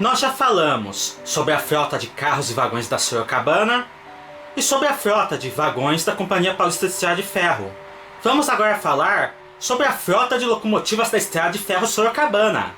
Nós já falamos sobre a frota de carros e vagões da Sorocabana e sobre a frota de vagões da Companhia Paulista de Estrada de Ferro. Vamos agora falar sobre a frota de locomotivas da Estrada de Ferro Sorocabana.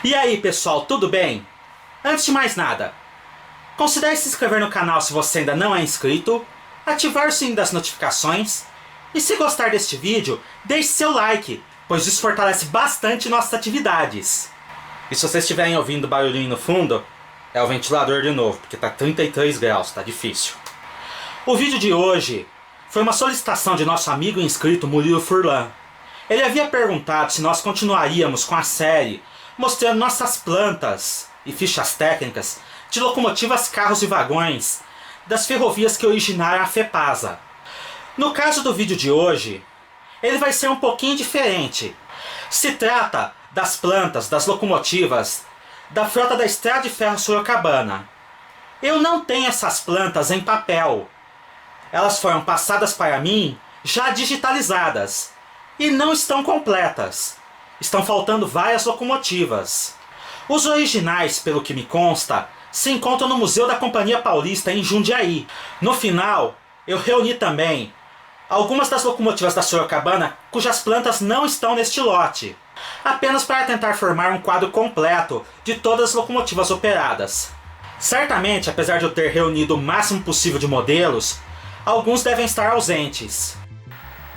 E aí pessoal, tudo bem? Antes de mais nada, considere se inscrever no canal se você ainda não é inscrito, ativar o sininho das notificações e se gostar deste vídeo, deixe seu like, pois isso fortalece bastante nossas atividades. E se vocês estiverem ouvindo barulhinho no fundo, é o ventilador de novo, porque tá 33 graus, tá difícil. O vídeo de hoje foi uma solicitação de nosso amigo e inscrito Murilo Furlan. Ele havia perguntado se nós continuaríamos com a série mostrando nossas plantas e fichas técnicas de locomotivas, carros e vagões das ferrovias que originaram a FEPASA. No caso do vídeo de hoje, ele vai ser um pouquinho diferente. Se trata das plantas das locomotivas da frota da Estrada de Ferro Sorocabana. Eu não tenho essas plantas em papel. Elas foram passadas para mim já digitalizadas e não estão completas. Estão faltando várias locomotivas. Os originais, pelo que me consta, se encontram no Museu da Companhia Paulista em Jundiaí. No final, eu reuni também algumas das locomotivas da Sorocabana cujas plantas não estão neste lote, apenas para tentar formar um quadro completo de todas as locomotivas operadas. Certamente, apesar de eu ter reunido o máximo possível de modelos, alguns devem estar ausentes.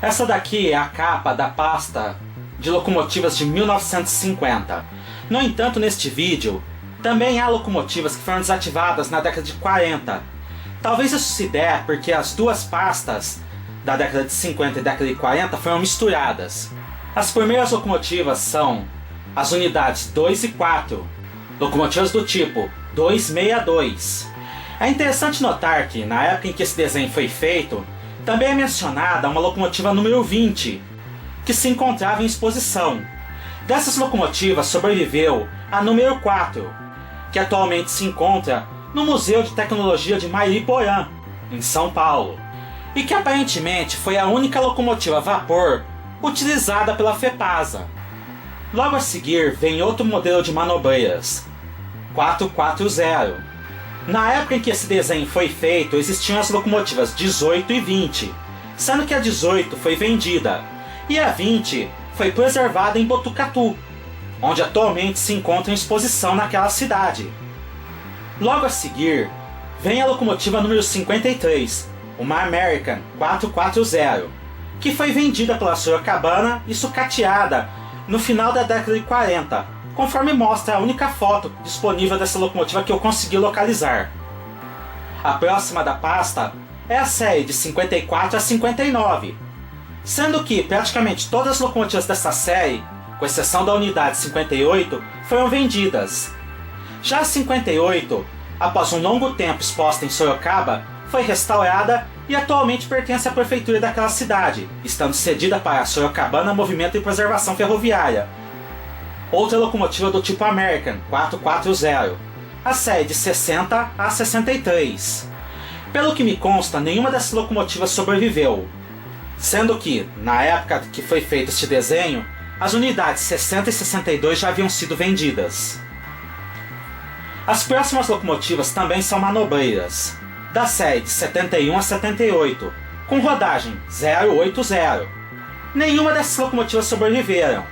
Essa daqui é a capa da pasta de locomotivas de 1950. No entanto, neste vídeo, também há locomotivas que foram desativadas na década de 40. Talvez isso se der porque as duas pastas da década de 50 e década de 40 foram misturadas. As primeiras locomotivas são as unidades 2 e 4, locomotivas do tipo 262. É interessante notar que, na época em que esse desenho foi feito, também é mencionada uma locomotiva número 20, que se encontrava em exposição. Dessas locomotivas sobreviveu a número 4, que atualmente se encontra no Museu de Tecnologia de Mairiporã, em São Paulo, e que aparentemente foi a única locomotiva a vapor utilizada pela FEPASA. Logo a seguir vem outro modelo de manobreiras, 440. Na época em que esse desenho foi feito, existiam as locomotivas 18 e 20, sendo que a 18 foi vendida e a 20 foi preservada em Botucatu, onde atualmente se encontra em exposição naquela cidade. Logo a seguir, vem a locomotiva número 53, uma American 440, que foi vendida pela Sorocabana e sucateada no final da década de 40, conforme mostra a única foto disponível dessa locomotiva que eu consegui localizar. A próxima da pasta é a série de 54 a 59, sendo que praticamente todas as locomotivas dessa série, com exceção da unidade 58, foram vendidas. Já a 58, após um longo tempo exposta em Sorocaba, foi restaurada e atualmente pertence à prefeitura daquela cidade, estando cedida para a Sorocabana Movimento e Preservação Ferroviária. Outra locomotiva do tipo American 440, a série de 60 a 63. Pelo que me consta, nenhuma dessas locomotivas sobreviveu, sendo que, na época que foi feito este desenho, as unidades 60 e 62 já haviam sido vendidas. As próximas locomotivas também são manobreiras, da série de 71 a 78, com rodagem 080. Nenhuma dessas locomotivas sobreviveram,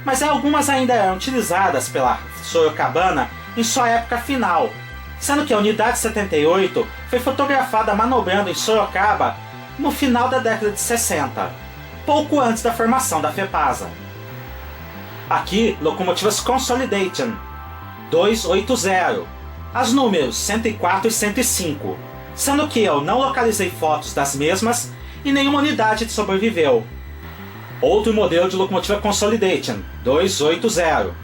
mas algumas ainda eram utilizadas pela Sorocabana em sua época final, sendo que a unidade 78 foi fotografada manobrando em Sorocaba no final da década de 60, pouco antes da formação da FEPASA. Aqui, locomotivas Consolidation 280, as números 104 e 105, sendo que eu não localizei fotos das mesmas e nenhuma unidade sobreviveu. Outro modelo de locomotiva Consolidation 280,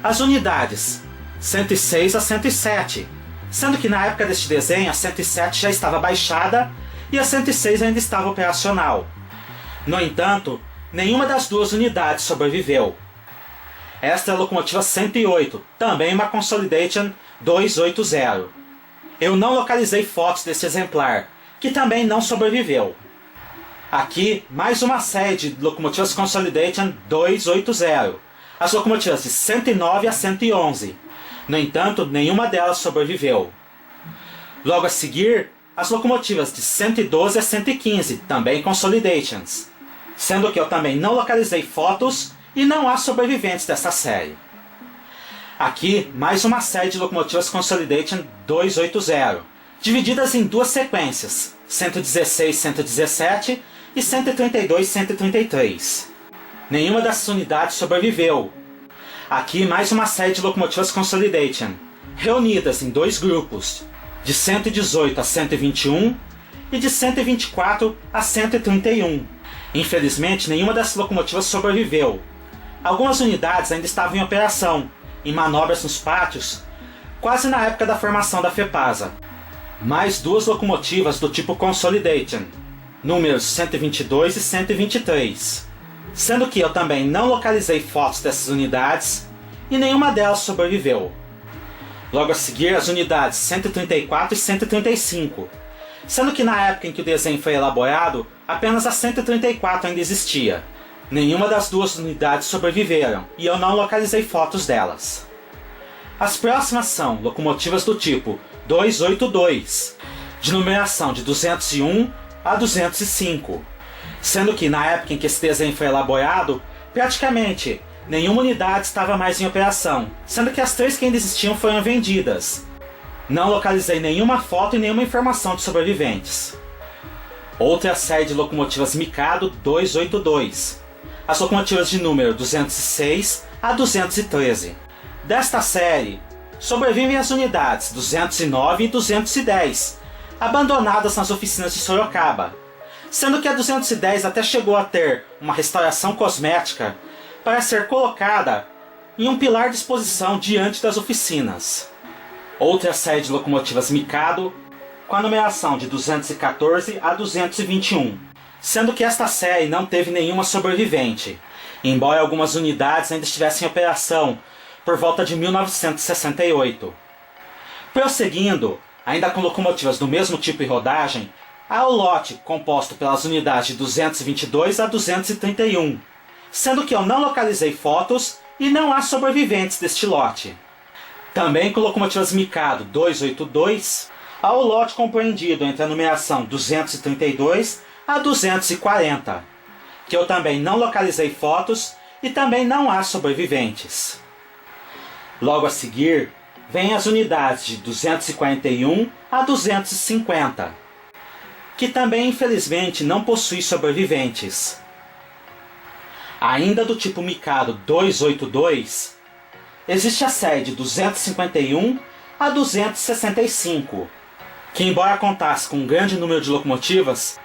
as unidades 106 a 107, sendo que na época deste desenho a 107 já estava baixada e a 106 ainda estava operacional. No entanto, nenhuma das duas unidades sobreviveu. Esta é a locomotiva 108, também uma Consolidated 280. Eu não localizei fotos desse exemplar, que também não sobreviveu. Aqui, mais uma série de locomotivas Consolidated 280, as locomotivas de 109 a 111. No entanto, nenhuma delas sobreviveu. Logo a seguir, as locomotivas de 112 a 115, também Consolidations, sendo que eu também não localizei fotos e não há sobreviventes dessa série. Aqui, mais uma série de locomotivas Consolidated 280, divididas em duas sequências, 116 117 e 132 133. Nenhuma dessas unidades sobreviveu. Aqui, mais uma série de locomotivas Consolidated, reunidas em dois grupos, de 118 a 121 e de 124 a 131. Infelizmente, nenhuma dessas locomotivas sobreviveu. Algumas unidades ainda estavam em operação, em manobras nos pátios, quase na época da formação da FEPASA. Mais duas locomotivas do tipo Consolidated, números 122 e 123. Sendo que eu também não localizei fotos dessas unidades e nenhuma delas sobreviveu. Logo a seguir, as unidades 134 e 135, sendo que na época em que o desenho foi elaborado, apenas a 134 ainda existia. Nenhuma das duas unidades sobreviveram e eu não localizei fotos delas. As próximas são locomotivas do tipo 282, de numeração de 201 a 205, sendo que na época em que esse desenho foi elaborado, praticamente nenhuma unidade estava mais em operação, sendo que as três que ainda existiam foram vendidas. Não localizei nenhuma foto e nenhuma informação de sobreviventes. Outra série de locomotivas Mikado 282, as locomotivas de número 206 a 213. Desta série, sobrevivem as unidades 209 e 210, abandonadas nas oficinas de Sorocaba, sendo que a 210 até chegou a ter uma restauração cosmética para ser colocada em um pilar de exposição diante das oficinas. Outra série de locomotivas Mikado, com a numeração de 214 a 221, sendo que esta série não teve nenhuma sobrevivente, embora algumas unidades ainda estivessem em operação por volta de 1968. Prosseguindo, ainda com locomotivas do mesmo tipo e rodagem, há o lote composto pelas unidades de 222 a 231, sendo que eu não localizei fotos e não há sobreviventes deste lote. Também com locomotivas Mikado 282, há o lote compreendido entre a numeração 232 a 240, que eu também não localizei fotos e também não há sobreviventes. Logo a seguir, vêm as unidades de 241 a 250, que também infelizmente não possuem sobreviventes. Ainda do tipo Mikado 282, existe a série de 251 a 265, que embora contasse com um grande número de locomotivas,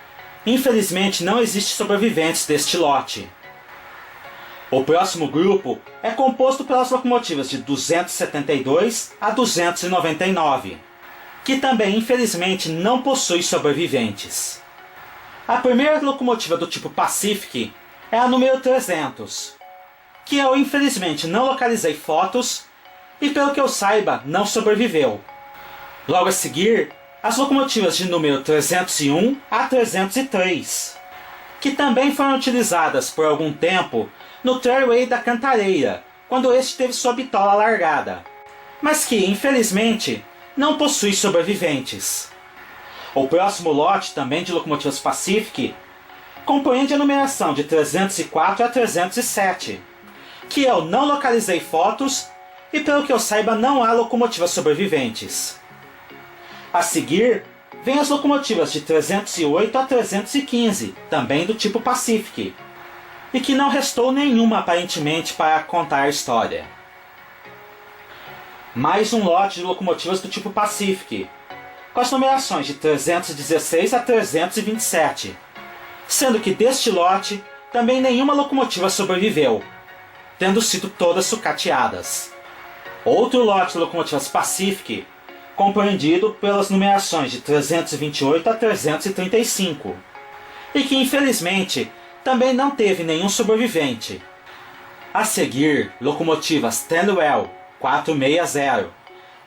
infelizmente não existe sobreviventes deste lote. O próximo grupo é composto pelas locomotivas de 272 a 299, que também infelizmente não possui sobreviventes. A primeira locomotiva do tipo Pacific é a número 300, que eu infelizmente não localizei fotos e pelo que eu saiba não sobreviveu. Logo a seguir, as locomotivas de número 301 a 303, que também foram utilizadas por algum tempo no Trailway da Cantareira, quando este teve sua bitola largada, mas que, infelizmente, não possui sobreviventes. O próximo lote, também de locomotivas Pacific, compreende a numeração de 304 a 307, que eu não localizei fotos e, pelo que eu saiba, não há locomotivas sobreviventes. A seguir, vem as locomotivas de 308 a 315, também do tipo Pacific, e que não restou nenhuma aparentemente para contar a história. Mais um lote de locomotivas do tipo Pacific, com as numerações de 316 a 327, sendo que deste lote também nenhuma locomotiva sobreviveu, tendo sido todas sucateadas. Outro lote de locomotivas Pacific, compreendido pelas numerações de 328 a 335, e que infelizmente também não teve nenhum sobrevivente. A seguir, locomotivas Stanwell 460,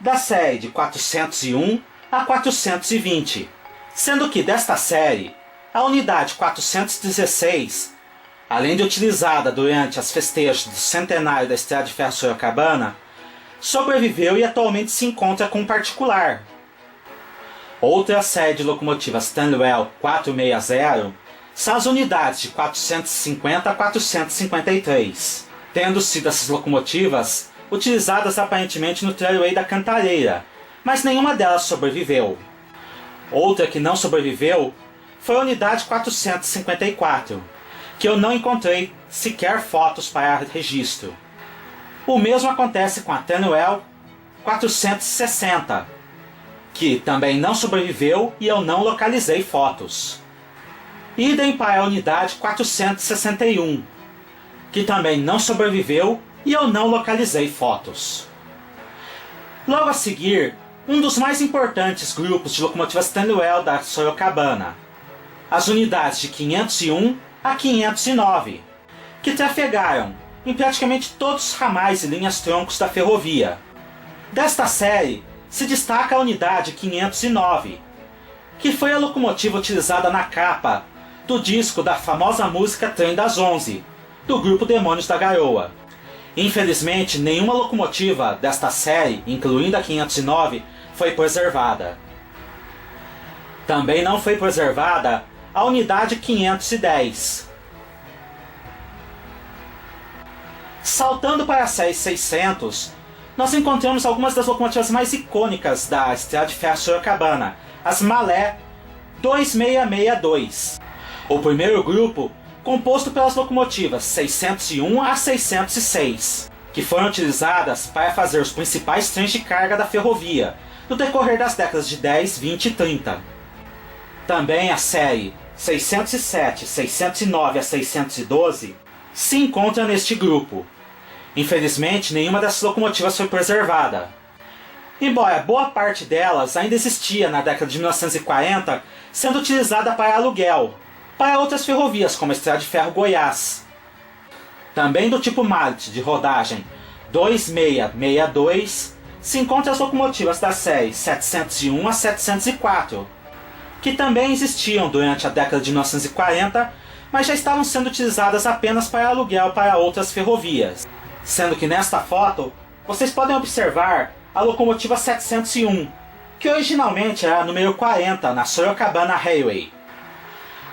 da série de 401 a 420, sendo que desta série, a unidade 416, além de utilizada durante as festejos do centenário da Estrada de Ferro Sorocabana, sobreviveu e atualmente se encontra com um particular. Outra série de locomotivas Stanwell 460 são as unidades de 450 a 453, tendo sido essas locomotivas utilizadas aparentemente no Trailway da Cantareira, mas nenhuma delas sobreviveu. Outra que não sobreviveu foi a unidade 454, que eu não encontrei sequer fotos para registro. O mesmo acontece com a Stanwell 460, que também não sobreviveu e eu não localizei fotos. Idem para a unidade 461, que também não sobreviveu e eu não localizei fotos. Logo a seguir, um dos mais importantes grupos de locomotivas Stanwell da Sorocabana, as unidades de 501 a 509, que trafegaram em praticamente todos os ramais e linhas-troncos da ferrovia. Desta série, se destaca a unidade 509, que foi a locomotiva utilizada na capa do disco da famosa música Trem das 11, do grupo Demônios da Garoa. Infelizmente, nenhuma locomotiva desta série, incluindo a 509, foi preservada. Também não foi preservada a unidade 510. Saltando para a série 600, nós encontramos algumas das locomotivas mais icônicas da Estrada de Ferro Sorocabana, as Malé 2662. O primeiro grupo, composto pelas locomotivas 601 a 606, que foram utilizadas para fazer os principais trens de carga da ferrovia no decorrer das décadas de 10, 20 e 30. Também a série 607, 609 a 612 se encontra neste grupo. Infelizmente, nenhuma dessas locomotivas foi preservada. Embora boa parte delas ainda existia na década de 1940, sendo utilizada para aluguel, para outras ferrovias como a Estrada de Ferro Goiás. Também do tipo Mallet de rodagem 2662 se encontram as locomotivas da série 701 a 704, que também existiam durante a década de 1940, mas já estavam sendo utilizadas apenas para aluguel para outras ferrovias. Sendo que nesta foto, vocês podem observar a locomotiva 701, que originalmente era a número 40 na Sorocabana Railway.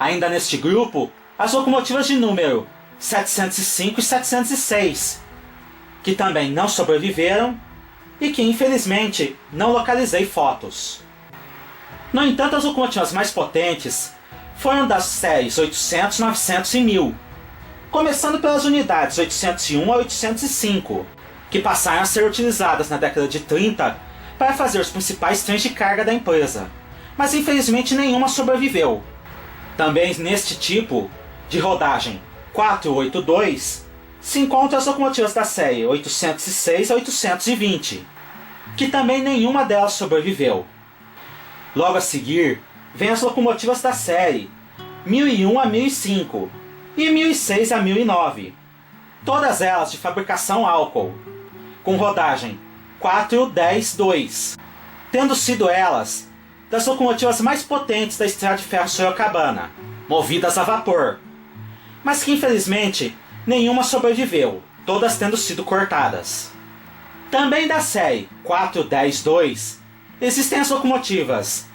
Ainda neste grupo, as locomotivas de número 705 e 706, que também não sobreviveram e que infelizmente não localizei fotos. No entanto, as locomotivas mais potentes foram das séries 800, 900 e 1000, começando pelas unidades 801 a 805, que passaram a ser utilizadas na década de 30 para fazer os principais trens de carga da empresa, mas infelizmente nenhuma sobreviveu. Também neste tipo de rodagem 482 se encontram as locomotivas da série 806 a 820, que também nenhuma delas sobreviveu. Logo a seguir, vem as locomotivas da série 1001 a 1005 e 1006 a 1009, todas elas de fabricação álcool, com rodagem 4-10-2, tendo sido elas das locomotivas mais potentes da Estrada de Ferro Sorocabana, movidas a vapor, mas que infelizmente nenhuma sobreviveu, todas tendo sido cortadas. Também da série 4-10-2 existem as locomotivas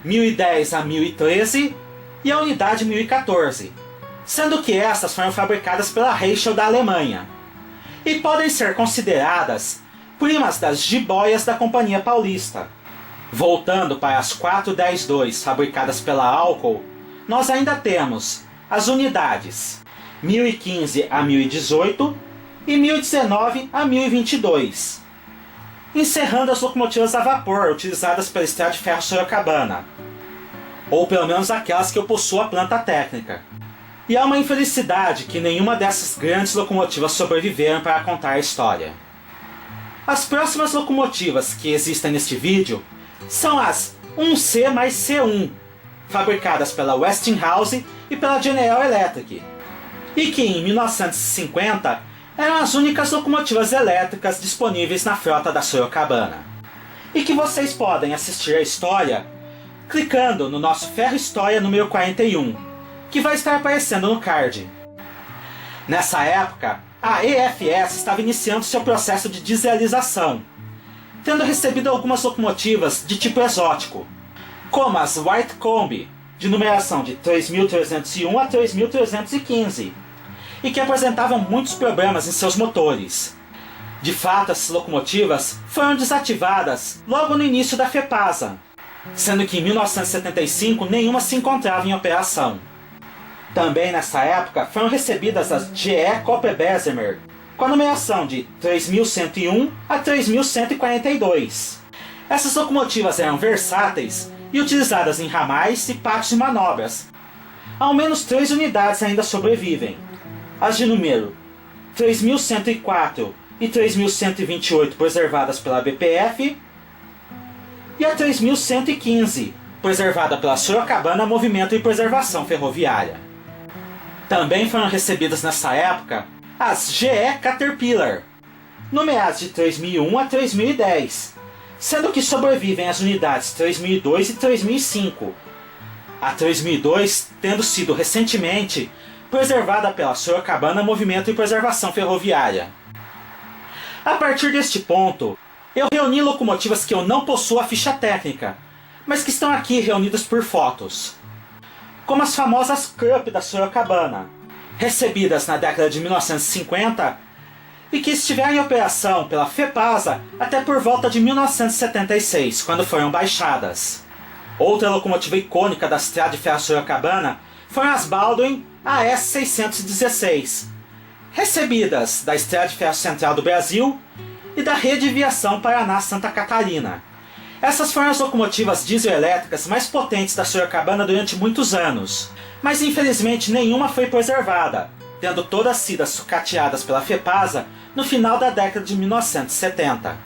1010 a 1013 e a unidade 1014, sendo que estas foram fabricadas pela Reichel da Alemanha, e podem ser consideradas primas das jiboias da Companhia Paulista. Voltando para as 4-10-2 fabricadas pela Alcoa, nós ainda temos as unidades 1015 a 1018 e 1019 a 1022, encerrando as locomotivas a vapor utilizadas pela Estrada de Ferro Sorocabana, ou pelo menos aquelas que eu possuo a planta técnica. E é uma infelicidade que nenhuma dessas grandes locomotivas sobreviveram para contar a história. As próximas locomotivas que existem neste vídeo são as 1C mais C1, fabricadas pela Westinghouse e pela General Electric, e que em 1950 eram as únicas locomotivas elétricas disponíveis na frota da Sorocabana, e que vocês podem assistir a história clicando no nosso Ferro História número 41, que vai estar aparecendo no card. Nessa época, a EFS estava iniciando seu processo de dieselização, tendo recebido algumas locomotivas de tipo exótico, como as White Combi, de numeração de 3301 a 3315, e que apresentavam muitos problemas em seus motores. De fato, essas locomotivas foram desativadas logo no início da FEPASA, sendo que em 1975 nenhuma se encontrava em operação. Também nessa época foram recebidas as GE Copper Bessemer, com a numeração de 3101 a 3142. Essas locomotivas eram versáteis e utilizadas em ramais e pátios de manobras. Ao menos 3 unidades ainda sobrevivem: as de número 3104 e 3128 preservadas pela BPF, e a 3115, preservada pela Sorocabana Movimento e Preservação Ferroviária. Também foram recebidas nessa época as GE Caterpillar, numeradas de 3001 a 3010, sendo que sobrevivem as unidades 3002 e 3005, a 3002 tendo sido recentemente preservada pela Sorocabana Movimento e Preservação Ferroviária. A partir deste ponto, eu reuni locomotivas que eu não possuo a ficha técnica, mas que estão aqui reunidas por fotos, como as famosas Krupp da Sorocabana, recebidas na década de 1950 e que estiveram em operação pela FEPASA até por volta de 1976, quando foram baixadas. Outra locomotiva icônica da Estrada de Ferro Sorocabana foram as Baldwin AS 616, recebidas da Estrada de Ferro Central do Brasil e da Rede Viação Paraná Santa Catarina. Essas foram as locomotivas dieselétricas mais potentes da Sorocabana durante muitos anos, mas infelizmente nenhuma foi preservada, tendo todas sido sucateadas pela FEPASA no final da década de 1970.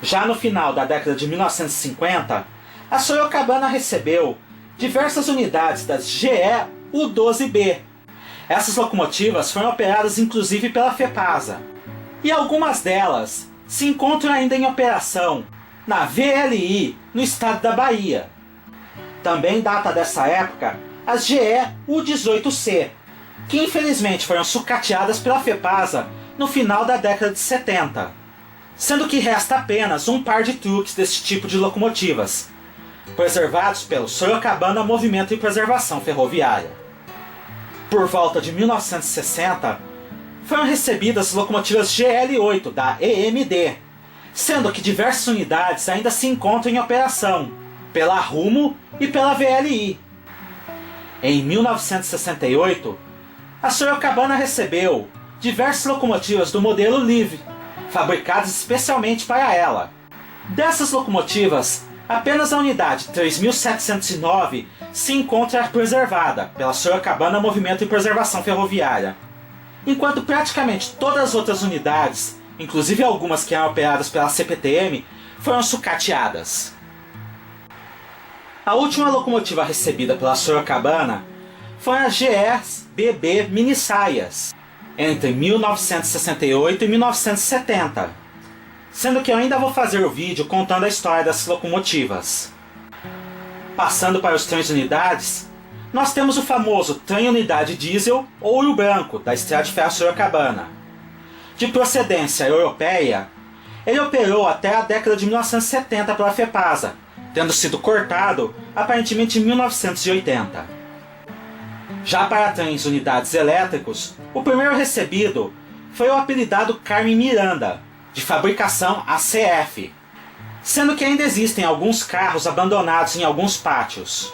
Já no final da década de 1950, a Sorocabana recebeu diversas unidades das GE U12B. Essas locomotivas foram operadas inclusive pela FEPASA, e algumas delas se encontram ainda em operação na VLI, no estado da Bahia. Também data dessa época as GE U18C, que infelizmente foram sucateadas pela FEPASA no final da década de 70, sendo que resta apenas um par de truques desse tipo de locomotivas, preservados pelo Sorocabana Movimento e Preservação Ferroviária. Por volta de 1960, foram recebidas locomotivas GL8 da EMD, sendo que diversas unidades ainda se encontram em operação pela Rumo e pela VLI. Em 1968, a Sorocabana recebeu diversas locomotivas do modelo Live, fabricadas especialmente para ela. Dessas locomotivas, apenas a unidade 3709 se encontra preservada pela Sorocabana Movimento e Preservação Ferroviária, enquanto praticamente todas as outras unidades, inclusive algumas que eram operadas pela CPTM, foram sucateadas. A última locomotiva recebida pela Sorocabana foi a GE BB Mini Saias, entre 1968 e 1970, sendo que eu ainda vou fazer o vídeo contando a história dessas locomotivas. Passando para os trens unidades, nós temos o famoso trem unidade diesel Ouro Branco da Estrada de Ferro Sorocabana. De procedência europeia, ele operou até a década de 1970 pela FEPASA, tendo sido cortado aparentemente em 1980. Já para trens unidades elétricos, o primeiro recebido foi o apelidado Carmen Miranda, de fabricação ACF, sendo que ainda existem alguns carros abandonados em alguns pátios.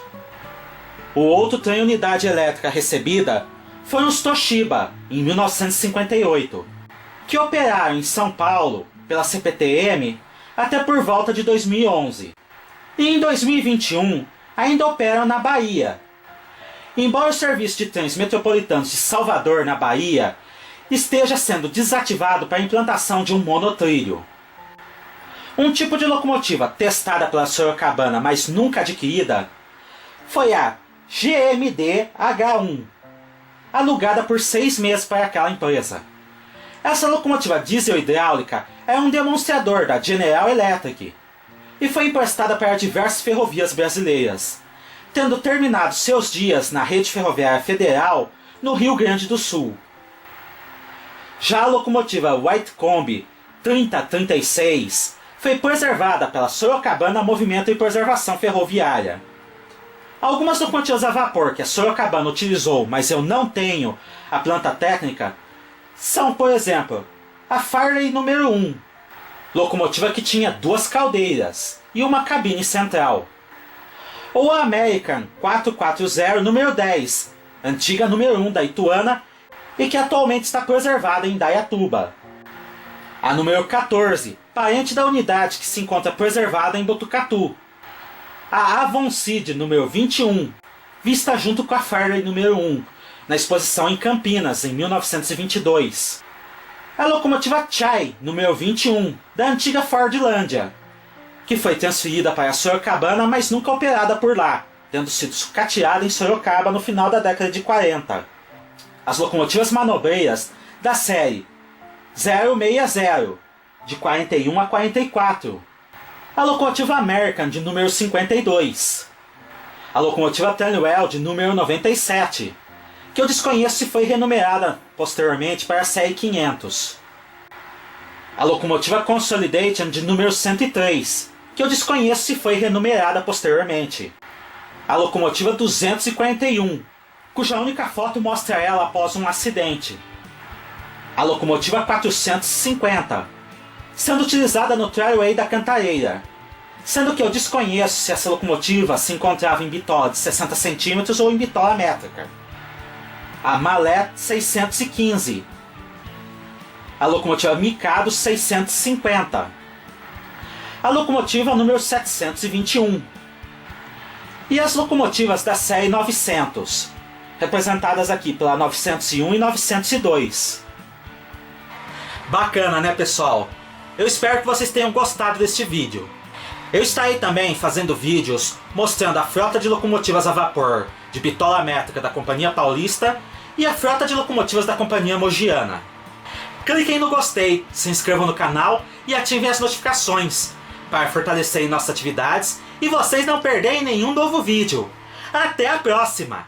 O outro trem unidade elétrica recebida foram os Toshiba, em 1958, que operaram em São Paulo pela CPTM até por volta de 2011. E em 2021 ainda operam na Bahia. Embora o serviço de trens metropolitanos de Salvador, na Bahia, esteja sendo desativado para a implantação de um monotrilho. Um tipo de locomotiva testada pela Sorocabana, mas nunca adquirida, foi a GMD-H1, alugada por 6 meses para aquela empresa. Essa locomotiva diesel hidráulica é um demonstrador da General Electric e foi emprestada para diversas ferrovias brasileiras, tendo terminado seus dias na Rede Ferroviária Federal no Rio Grande do Sul. Já a locomotiva Whitecomb 3036 foi preservada pela Sorocabana Movimento e Preservação Ferroviária. Algumas locomotivas a vapor que a Sorocabana utilizou, mas eu não tenho a planta técnica, são, por exemplo, a Farley número 1, locomotiva que tinha 2 caldeiras e uma cabine central. Ou a American 440 número 10, antiga número 1 da Ituana e que atualmente está preservada em Indaiatuba. A número 14, parente da unidade que se encontra preservada em Botucatu. A Avon Seed número 21, vista junto com a Farley número 1, na exposição em Campinas, em 1922. A locomotiva Chai número 21, da antiga Fordlândia, que foi transferida para Sorocabana, mas nunca operada por lá, tendo sido sucateada em Sorocaba no final da década de 40. As locomotivas manobreiras da série 060, de 41 a 44. A locomotiva American, de número 52. A locomotiva Tranwell, de número 97, que eu desconheço se foi renumerada posteriormente para a série 500. A locomotiva Consolidated, de número 103, que eu desconheço se foi renumerada posteriormente. A locomotiva 241, cuja única foto mostra ela após um acidente. A locomotiva 450, sendo utilizada no Trailway da Cantareira, sendo que eu desconheço se essa locomotiva se encontrava em bitola de 60 cm ou em bitola métrica. A Mallet 615, a locomotiva Mikado 650, a locomotiva número 721 e as locomotivas da série 900, representadas aqui pela 901 e 902. Bacana, né, pessoal? Eu espero que vocês tenham gostado deste vídeo. Eu estarei também fazendo vídeos mostrando a frota de locomotivas a vapor de bitola métrica da Companhia Paulista e a frota de locomotivas da Companhia Mogiana. Cliquem no gostei, se inscrevam no canal e ativem as notificações para fortalecerem nossas atividades e vocês não perderem nenhum novo vídeo. Até a próxima!